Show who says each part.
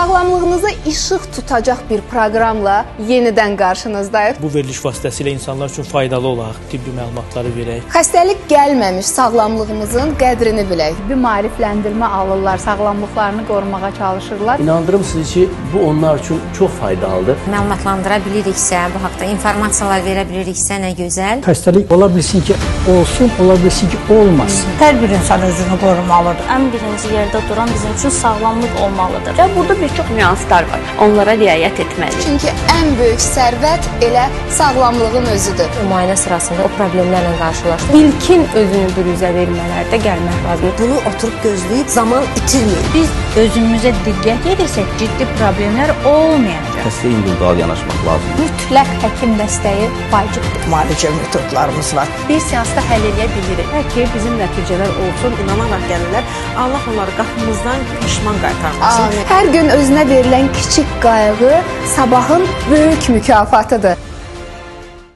Speaker 1: Sağlamlığınızı işıq tutacaq bir proqramla yenidən qarşınızdayıq.
Speaker 2: Bu veriliş vasitəsilə insanlar üçün faydalı olaq, tibbi məlumatları verək.
Speaker 1: Xəstəlik gəlməmiş sağlamlığımızın qədrini bilək.
Speaker 3: Bir maarifləndirmə alırlar, sağlamlıqlarını qorumağa çalışırlar.
Speaker 4: İnandırım sizi ki, bu onlar üçün çox faydalıdır.
Speaker 5: Məlumatlandıra biliriksə, bu haqda informasiyalar verə biliriksə, nə gözəl.
Speaker 6: Xəstəlik ola bilsin ki, olsun, ola bilsin ki, olmasın.
Speaker 7: Hər bir insan özünü qorumalıdır.
Speaker 8: Ən birinci yerdə duran bizim üçün sağlamlıq olmalıdır.
Speaker 9: Və burada bir çox nüanslar var. Onlara riayət etməliyik.
Speaker 1: Çünki ən böyük sərvət elə sağlamlığın özüdür.
Speaker 5: Müayinə sırasında o problemlərlə qarşılaşdıq.
Speaker 9: İlkin özünü büruzə vermələrdə gəlmək lazımdır.
Speaker 10: Bunu oturub gözləyib zaman itirməyin.
Speaker 3: Biz özümüzə diqqət edirsək, ciddi problemlər olmayacaq.
Speaker 4: Xəstəyə individual yanaşmaq lazımdır.
Speaker 3: Mütləq həkim dəstəyi vacibdir.
Speaker 7: Müalicə metodlarımız var.
Speaker 9: Bir seansda həll edə bilirik. Bəlkə bizim nəticələr olsun, inanaraq gəlirlər. Allah onları qapımızdan peşman qaytarmasın.
Speaker 1: Hər gün özünə verilən kiçik qayğı sabahın böyük mükafatıdır.